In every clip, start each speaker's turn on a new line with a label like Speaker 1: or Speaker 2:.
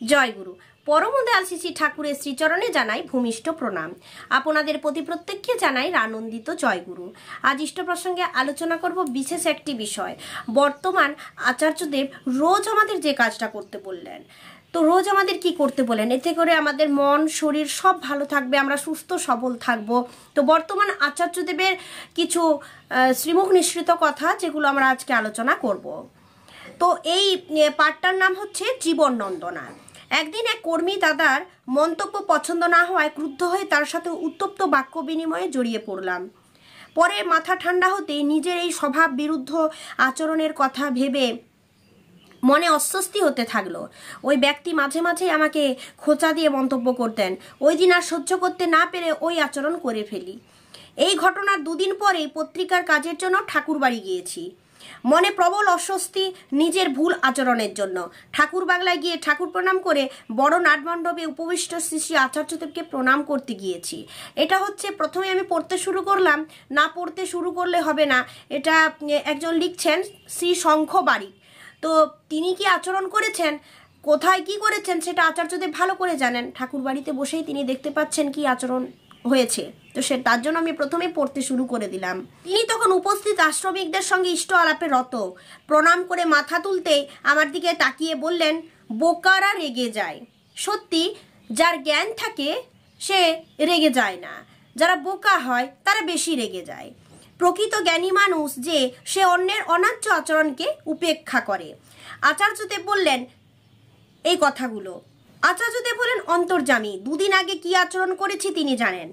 Speaker 1: জয়গুরু। পরমদয়াল শ্রী ঠাকুরের শ্রীচরণে জানাই ভূমিষ্ঠ প্রণাম। আপনাদের প্রতি প্রত্যেককে জানাই আনন্দিত জয়গুরু। আজ ইষ্ট প্রসঙ্গে আলোচনা করব বিশেষ একটি বিষয়। বর্তমান আচার্যদেব রোজ আমাদের যে কাজটা করতে বললেন, তো রোজ আমাদের কি করতে বলেন, এতে করে আমাদের মন শরীর সব ভালো থাকবে, আমরা সুস্থ সবল থাকব। তো বর্তমান আচার্যদেবের কিছু শ্রীমুখ নিঃসৃত কথা যেগুলো আমরা আজকে আলোচনা করব। তো এই পাঠটার নাম হচ্ছে জীবন নন্দনা। একদিন এক কর্মী দাদার মন্তব্য পছন্দ না হওয়ায় ক্রুদ্ধ হয়ে তার সাথে উত্তপ্ত বাক্য বিনিময়ে জড়িয়ে পড়লাম। পরে মাথা ঠান্ডা হতে নিজের এই স্বভাব বিরুদ্ধ আচরণের কথা ভেবে মনে অস্বস্তি হতে থাকলো। ওই ব্যক্তি মাঝে মাঝে আমাকে খোঁচা দিয়ে মন্তব্য করতেন। ওই দিন আর সহ্য করতে না পেরে ওই আচরণ করে ফেলি। এই ঘটনার দুদিন পরেই পত্রিকার কাজের জন্য ঠাকুর বাড়ি গিয়েছি। মনে প্রবল অস্বস্তি নিজের ভুল আচরণের জন্য। ঠাকুর বাংলায় গিয়ে ঠাকুর প্রণাম করে বড় নাটমণ্ডপে উপবিষ্ট শ্রী শ্রী আচার্যদেবকে প্রণাম করতে গিয়েছি। এটা হচ্ছে প্রথমে আমি পড়তে শুরু করলাম, না পড়তে শুরু করলে হবে না। এটা একজন লিখছেন শ্রী শঙ্খ বাড়ি। তো তিনি কি আচরণ করেছেন, কোথায় কি করেছেন, সেটা আচার্যদেব ভালো করে জানেন। ঠাকুর বাড়িতে বসেই তিনি দেখতে পাচ্ছেন কি আচরণ হয়েছে, তো সে তার জন্য আমি প্রথমে পড়তে শুরু করে দিলাম। তিনি তখন উপস্থিত আশ্রমিকদের সঙ্গে ইষ্ট আলাপে রত। প্রণাম করে মাথা তুলতেই আমার দিকে তাকিয়ে বললেন, বোকারা রেগে যায়। সত্যি, যার জ্ঞান থাকে সে রেগে যায় না, যারা বোকা হয় তারা বেশি রেগে যায়। প্রকৃত জ্ঞানী মানুষ যে সে অন্যের অন্যায্য আচরণকে উপেক্ষা করে। আচার্যদেব বললেন এই কথাগুলো। আচার্যদেব হলেন অন্তর্যামী। দুদিন আগে কি আচরণ করেছি তিনি জানেন।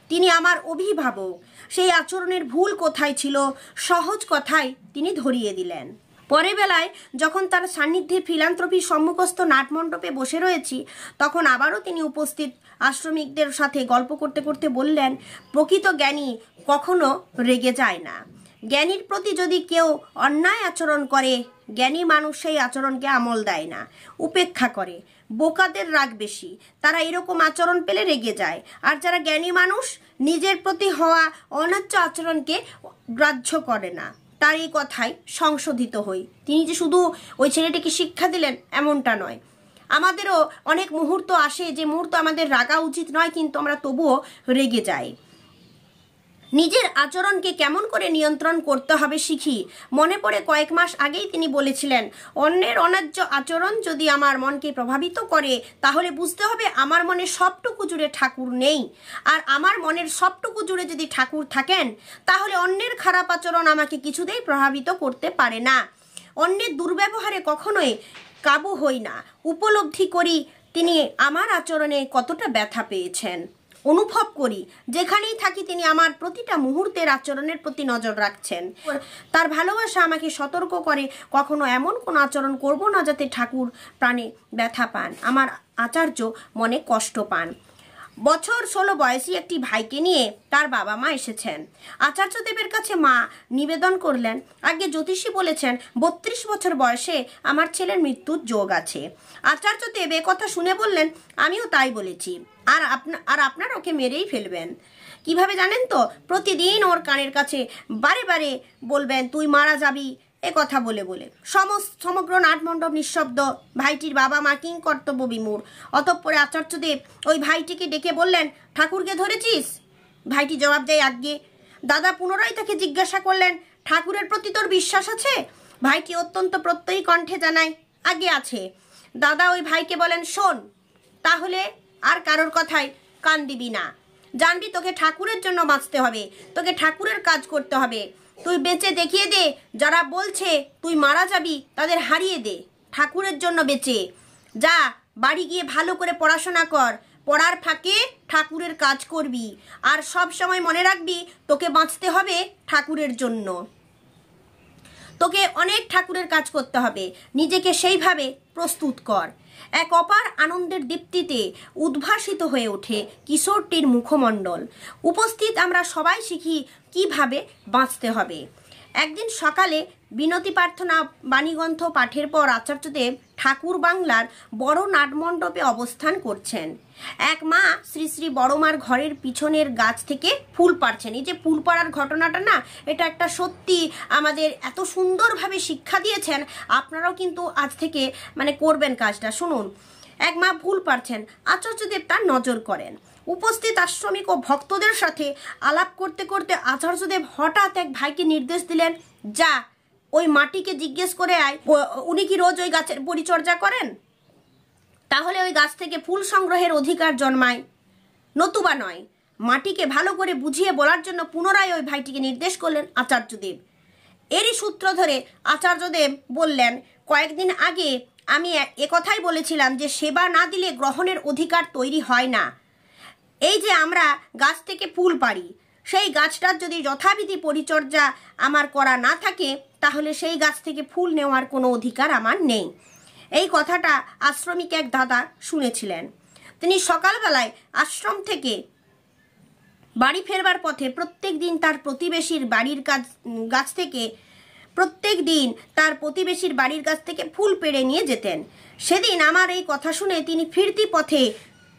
Speaker 1: তিনি আমার অভিভাবক। সেই আচরণের ভুল কোথায় ছিল সহজ কথায় তিনি ধরিয়ে দিলেন। পরের বেলায় যখন তার সান্নিধ্যে ফিলান্থ্রপির সম্মুখস্থ নাটমণ্ডপে বসে রয়েছি, তখন আবারও তিনি উপস্থিত আশ্রমিকদের সাথে গল্প করতে করতে বললেন, প্রকৃত জ্ঞানী কখনো রেগে যায় না। জ্ঞানীর প্রতি যদি কেউ অন্যায় আচরণ করে, জ্ঞানী মানুষ সেই আচরণকে আমল দেয় না, উপেক্ষা করে। বোকাদের রাগ বেশি, তারা এরকম আচরণ পেলে রেগে যায়। আর যারা জ্ঞানী মানুষ নিজের প্রতি হওয়া অন্যায্য আচরণকে গ্রাহ্য করে না। তার এই কথাই সংশোধিত হই। তিনি যে শুধু ওই ছেলেটিকে শিক্ষা দিলেন এমনটা নয়। আমাদেরও অনেক মুহূর্ত আসে যে মুহূর্ত আমাদের রাগা উচিত নয়, কিন্তু আমরা তবুও রেগে যাই। নিজের আচরণকে কেমন করে নিয়ন্ত্রণ করতে হবে শিখি। মনে পড়ে কয়েক মাস আগেই তিনি বলেছিলেন, অন্যের অন্যায্য আচরণ যদি আমার মনকে প্রভাবিত করে, তাহলে বুঝতে হবে আমার মনে সবটুকু জুড়ে ঠাকুর নেই। আর আমার মনের সবটুকু জুড়ে যদি ঠাকুর থাকেন, তাহলে অন্যের খারাপ আচরণ আমাকে কিছুতেই প্রভাবিত করতে পারে না। অন্যের দুর্ব্যবহারে কখনোই কাবু হই না। উপলব্ধি করি তিনি আমার আচরণে কতটা ব্যথা পেয়েছেন। অনুভব করি যেখানেই থাকি তিনি আমার প্রতিটা মুহূর্তের আচরণের প্রতি নজর রাখছেন। তার ভালোবাসা আমাকে সতর্ক করে কখনো এমন কোনো আচরণ করব না যাতে ঠাকুর প্রাণে ব্যথা পান, আমার আচার্য মনে কষ্ট পান। বছর 16 বয়সী একটি ভাইকে নিয়ে তার বাবা মা এসেছেন। আচার্যদেবের কাছে মা নিবেদন করলেন, আগে জ্যোতিষী বলেছেন 32 বছর বয়সে আমার ছেলের মৃত্যুর যোগ আছে। আচার্যদেব এ কথা শুনে বললেন, আমিও তাই বলেছি, আর আপনার ওকে মেরেই ফেলবেন। কিভাবে জানেন তো? প্রতিদিন ওর কানের কাছে বারে বারে বলবেন, তুই মারা যাবি, এ কথা বলে বলে। সমগ্র নাটমণ্ডপ নিঃশব্দ। ভাইটির বাবা মা কিং কর্তব্য বিমূঢ়। অতঃপরে আচার্যদেব ওই ভাইটিকে ডেকে বললেন, ঠাকুরকে ধরেছিস? ভাইটি জবাব দেয়, আজ্ঞে। দাদা পুনরায় তাকে জিজ্ঞাসা করলেন, ঠাকুরের প্রতি তোর বিশ্বাস আছে? ভাইটি অত্যন্ত প্রত্যয়ী কণ্ঠে জানায়, আজ্ঞে আছে। দাদা ওই ভাইকে বলেন, শোন, তাহলে আর কারোর কথায় কান দিবি না। জানবি তোকে ঠাকুরের জন্য বাঁচতে হবে, তোকে ঠাকুরের কাজ করতে হবে। তুই বেঁচে দেখিয়ে দে, যারা বলছে তুই মারা যাবি তাদের হারিয়ে দে। ঠাকুরের জন্য বেঁচে যা, বাড়ি গিয়ে ভালো করে পড়াশোনা কর, পড়ার ফাঁকে ঠাকুরের কাজ করবি। আর সব সময় মনে রাখবি তোকে বাঁচতে হবে ঠাকুরের জন্য। তোকে অনেক ঠাকুরের কাজ করতে হবে, নিজেকে সেইভাবে প্রস্তুত কর। এক অপার আনন্দের দীপ্তিতে উদ্ভাসিত হয়ে ওঠে কিশোরটির মুখমণ্ডল। উপস্থিত আমরা সবাই শিখি কিভাবে বাঁচতে হবে। একদিন সকালে বিনতি প্রার্থনা বাণীগ্রন্থ পাঠের পর আচার্যদেব ঠাকুর বাংলার বড় নাটমণ্ডপে অবস্থান করছেন। এক মা শ্রী শ্রী বড়মার ঘরের পিছনের গাছ থেকে ফুল পাড়ছেন। এই যে ফুল পাড়ার ঘটনাটা না, এটা একটা সত্যি আমাদের এত সুন্দরভাবে শিক্ষা দিয়েছেন। আপনারাও কিন্তু আজ থেকে করবেন কাজটা। শুনুন, এক মা ভুল পারছেন। আচার্যদেব তার নজর করেন। উপস্থিত আশ্রমিক ও ভক্তদের সাথে আলাপ করতে করতে আচার্যদেব হঠাৎ এক ভাইকে নির্দেশ দিলেন, যা ওই মাটিকে জিজ্ঞেস করে আয় উনি কি রোজ ওই গাছের পরিচর্যা করেন, তাহলে ওই গাছ থেকে ফুল সংগ্রহের অধিকার জন্মায়, নতুবা নয়। মাটিকে ভালো করে বুঝিয়ে বলার জন্য পুনরায় ওই ভাইটিকে নির্দেশ করলেন আচার্যদেব। এরই সূত্র ধরে আচার্যদেব বললেন, কয়েকদিন আগে আমি একথাই বলেছিলাম যে সেবা না দিলে গ্রহণের অধিকার তৈরি হয় না। এই যে আমরা গাছ থেকে ফুল পারি, সেই গাছটার যদি যথাবিধি পরিচর্যা আমার করা না থাকে, তাহলে সেই গাছ থেকে ফুল নেওয়ার কোনো অধিকার আমার নেই। এই কথাটা আশ্রমিক এক দাদা শুনেছিলেন। তিনি সকালবেলায় আশ্রম থেকে বাড়ি ফেরবার পথে প্রত্যেক দিন তার প্রতিবেশীর বাড়ির গাছ থেকে ফুল পেড়ে নিয়ে যেতেন। সেদিন আমার এই কথা শুনে তিনি ফিরতি পথে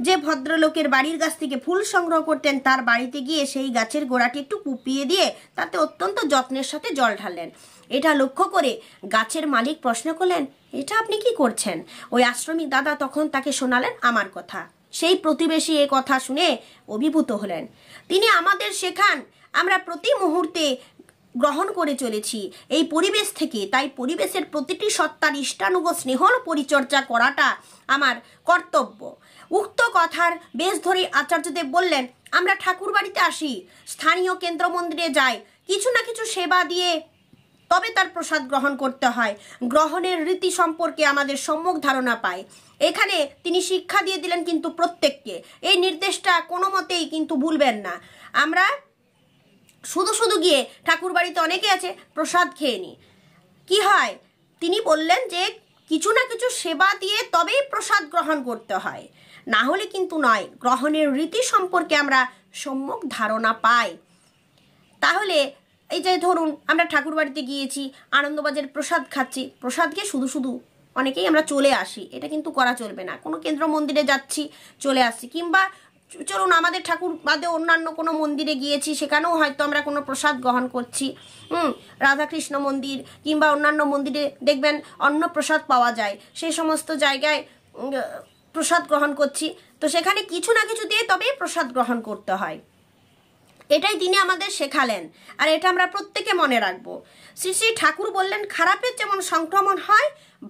Speaker 1: যে ভদ্রলোকের বাড়ির গাছ থেকে ফুল সংগ্রহ করতেন, তার বাড়িতে গিয়ে সেই গাছের গোড়াটি একটু কুপিয়ে দিয়ে তাতে অত্যন্ত যত্নের সাথে জল ঢাললেন। এটা লক্ষ্য করে গাছের মালিক প্রশ্ন করলেন, এটা আপনি কি করছেন? ওই আশ্রমিক দাদা তখন তাকে শোনালেন আমার কথা। সেই প্রতিবেশী এ কথা শুনে অভিভূত হলেন। তিনি আমাদের শেখান আমরা প্রতি মুহূর্তে গ্রহণ করে চলেছি এই পরিবেশ থেকে, তাই পরিবেশের প্রতিটি সত্তার ইষ্টানুগ স্নেহল পরিচর্যা করাটা আমার কর্তব্য। উক্ত কথার বেশ ধরে আচার্যদেব বললেন, আমরা ঠাকুর বাড়িতে আসি, স্থানীয় কেন্দ্র মন্দিরে যাই, কিছু না কিছু সেবা দিয়ে তবে তার প্রসাদ গ্রহণ করতে হয়। গ্রহণের রীতি সম্পর্কে আমাদের সম্যক ধারণা পায়। এখানে তিনি শিক্ষা দিয়ে দিলেন কিন্তু প্রত্যেককে, এই নির্দেশটা কোনো মতেই কিন্তু ভুলবেন না। আমরা শুধু গিয়ে ঠাকুর বাড়িতে অনেকে আছে প্রসাদ খেয়ে নি, কি হয়? তিনি বললেন যে কিছু না কিছু সেবা দিয়ে তবেই প্রসাদ গ্রহণ করতে হয়, না হলে কিন্তু নয়। গ্রহণের রীতি সম্পর্কে আমরা সম্যক ধারণা পাই। তাহলে এই যে ধরুন আমরা ঠাকুর বাড়িতে গিয়েছি, আনন্দবাজার প্রসাদ খাচ্ছি, প্রসাদ খেয়ে শুধু অনেকেই আমরা চলে আসি, এটা কিন্তু করা চলবে না। কোনো কেন্দ্র মন্দিরে যাচ্ছি চলে আসছি, কিংবা চলুন আমাদের ঠাকুর বাদে অন্যান্য কোনো মন্দিরে গিয়েছি, সেখানেও হয়তো আমরা কোনো প্রসাদ গ্রহণ করছি। রাধাকৃষ্ণ মন্দির কিংবা অন্যান্য মন্দিরে দেখবেন অন্ন প্রসাদ পাওয়া যায়, সেই সমস্ত জায়গায় প্রসাদ গ্রহণ করছি। তো সেখানে কিছু না কিছু দিয়ে তবেই প্রসাদ গ্রহণ করতে হয়, এটাই তিনি আমাদের শেখালেন। আর এটা আমরা প্রত্যেকে মনে রাখবো। শ্রী শ্রী ঠাকুর বললেন, খারাপের যেমন সংক্রমণ হয়,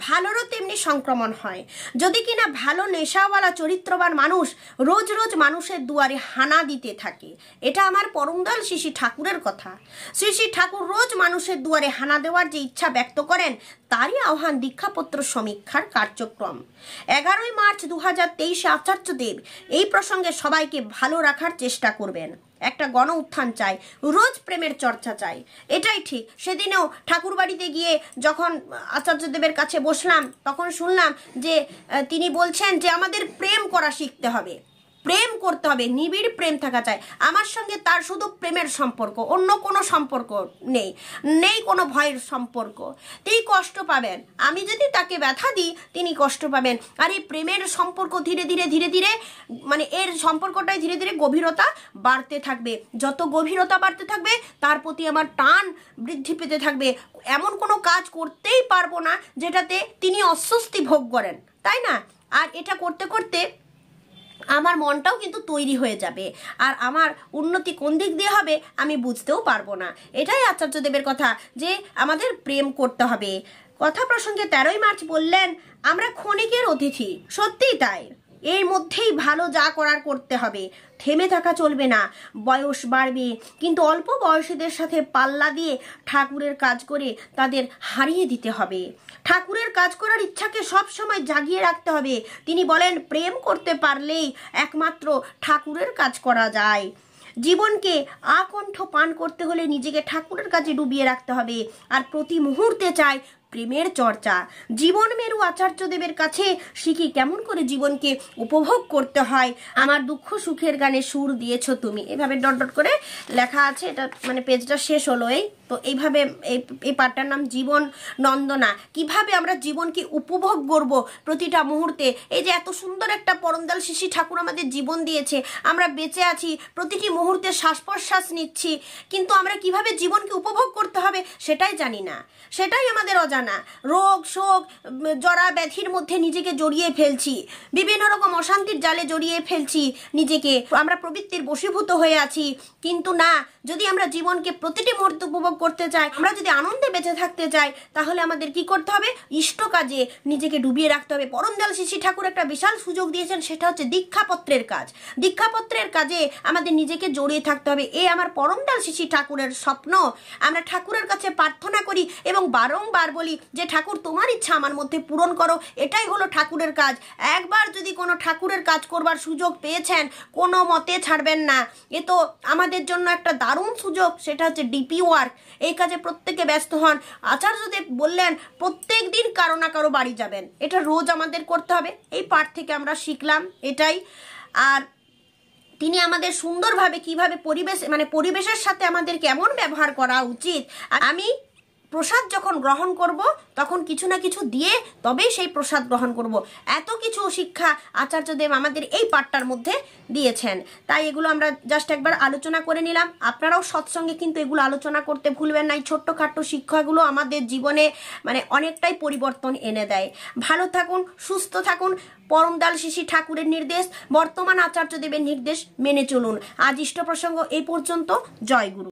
Speaker 1: ভালোরও তেমনি সংক্রমণ হয়। যদি কিনা ভালো নেশাওয়ালা চরিত্রবান মানুষ রোজ মানুষের দুয়ারে হানা দিতে থাকে, এটা আমার পরমদয়াল শ্রী শ্রী ঠাকুরের কথা। শ্রী শ্রী ঠাকুর রোজ মানুষের দুয়ারে হানা দেওয়ার যে ইচ্ছা ব্যক্ত করেন, তারই আহ্বান দীক্ষাপত্র সমীক্ষার কার্যক্রম। 11ই মার্চ 2023 আচার্যদেব এই প্রসঙ্গে সবাইকে ভালো রাখার চেষ্টা করবেন। একটা গণ উত্থান চাই, রোজ প্রেমের চর্চা চাই, এটাই ঠিক। সেদিনেও ঠাকুর বাড়িতে গিয়ে যখন আচার্যদেবের কাছে বসলাম, তখন শুনলাম যে তিনি বলছেন যে আমাদের প্রেম করা শিখতে হবে, প্রেম করতে হবে, নিবিড় প্রেম থাকা চাই। আমার সঙ্গে তার শুধু প্রেমের সম্পর্ক, অন্য কোনো সম্পর্ক নেই কোনো ভয়ের সম্পর্ক। তিনি কষ্ট পাবেন, আমি যদি তাকে ব্যথা দিই তিনি কষ্ট পাবেন। আর এই প্রেমের সম্পর্ক ধীরে ধীরে মানে এর সম্পর্কটাই ধীরে ধীরে গভীরতা বাড়তে থাকবে। যত গভীরতা বাড়তে থাকবে তার প্রতি আমার টান বৃদ্ধি পেতে থাকবে। এমন কোনো কাজ করতেই পারবো না যেটাতে তিনি অস্বস্তি ভোগ করেন, তাই না? আর এটা করতে করতে আমার মনটাও কিন্তু তৈরি হয়ে যাবে, আর আমার উন্নতি কোন দিক দিয়ে হবে আমি বুঝতেও পারবো না। এটাই আচার্যদেবের কথা যে আমাদের প্রেম করতে হবে। কথা প্রসঙ্গে 13ই মার্চ বললেন, আমরা ক্ষণিকের অতিথি। সত্যিই তাই, এর মধ্যেই ভালো যা করার করতে হবে, থেমে থাকা চলবে না। বয়স বাড়বে, কিন্তু অল্প বয়সীদের সাথে পাল্লা দিয়ে ঠাকুরের কাজ করে তাদের হারিয়ে দিতে হবে। ঠাকুরের কাজ করার ইচ্ছাকে সব সময় জাগিয়ে রাখতে হবে। তিনি বলেন, প্রেম করতে পারলেই একমাত্র ঠাকুরের কাজ করা যায়। জীবনকে আকণ্ঠ পান করতে হলে নিজেকে ঠাকুরের কাজে ডুবিয়ে রাখতে হবে। আর প্রতি মুহূর্তে চাই প্রেমের চর্চা। জীবন মেরু আচার্যদেবের কাছে শিখি কেমন করে জীবনকে উপভোগ করতে হয়। আমার দুঃখ সুখের গানে সুর দিয়েছ তুমি, এভাবে ডট করে লেখা আছে। এটা মানে পেজটা শেষ হলো। তো এইভাবে এই পাঠটার নাম জীবন নন্দনা। কিভাবে আমরা জীবনকে উপভোগ করব প্রতিটা মুহূর্তে। এই যে এত সুন্দর একটা পরমদয়াল শ্রী শ্রী ঠাকুর আমাদের জীবন দিয়েছে, আমরা বেঁচে আছি, প্রতিটি মুহূর্তে শ্বাস প্রশ্বাস নিচ্ছি, কিন্তু আমরা কিভাবে জীবনকে উপভোগ করতে হবে সেটাই জানি না, সেটাই আমাদের অজানা। না, রোগ শোক জরা ব্যাধির মধ্যে নিজেকে জড়িয়ে ফেলছি, বিভিন্ন রকম অশান্তির জালে জড়িয়ে ফেলছি নিজেকে, আমরা প্রবৃত্তির বশীভূত হয়ে আছি। কিন্তু না, যদি আমরা জীবনকে প্রতিটি মুহূর্ত উপভোগ করতে চাই, আমরা যদি আনন্দে বেঁচে থাকতে চাই, তাহলে আমাদের কি করতে হবে? ইষ্ট কাজে নিজেকে ডুবিয়ে রাখতে হবে। পরমদয়াল শ্রী শ্রী ঠাকুর একটা বিশাল সুযোগ দিয়েছেন, সেটা হচ্ছে দীক্ষাপত্রের কাজ। দীক্ষাপত্রের কাজে আমাদের নিজেকে জড়িয়ে থাকতে হবে। এই আমার পরমদয়াল শ্রী শ্রী ঠাকুরের স্বপ্ন। আমরা ঠাকুরের কাছে প্রার্থনা করি এবং বারংবার বলি যে ঠাকুর তোমার ইচ্ছা আমার মধ্যে পূরণ করো। এটাই হলো ঠাকুরের কাজ। একবার যদি কোনো ঠাকুরের কাজ করবার সুযোগ পেয়েছেন, কোনো মতে ছাড়বেন না। এ তো আমাদের জন্য একটা দারুণ সুযোগ, সেটা হচ্ছে ডিপি ওয়ার্ক। এই কাজে প্রত্যেকে ব্যস্ত হন। আচার্যদেব বললেন প্রত্যেক দিন কারো না কারো বাড়ি যাবেন, এটা রোজ আমাদের করতে হবে। এই পাঠ থেকে আমরা শিখলাম এটাই। আর তিনি আমাদের সুন্দরভাবে কিভাবে পরিবেশের সাথে আমাদের কেমন ব্যবহার করা উচিত। আমি প্রসাদ যখন গ্রহণ করব তখন কিছু না কিছু দিয়ে তবেই সেই প্রসাদ গ্রহণ করব। এত কিছু শিক্ষা আচার্যদেব আমাদের এই পাঠটার মধ্যে দিয়েছেন। তাই এগুলো আমরা জাস্ট একবার আলোচনা করে নিলাম। আপনারাও সৎসঙ্গে কিন্তু এগুলো আলোচনা করতে ভুলবেন না। এই ছোট্টখাট্ট শিক্ষাগুলো আমাদের জীবনে অনেকটাই পরিবর্তন এনে দেয়। ভালো থাকুন, সুস্থ থাকুন। পরমদয়াল শ্রী শ্রী ঠাকুরের নির্দেশ, বর্তমান আচার্যদেবের নির্দেশ মেনে চলুন। আজ ইষ্ট প্রসঙ্গ এই পর্যন্ত। জয় গুরু।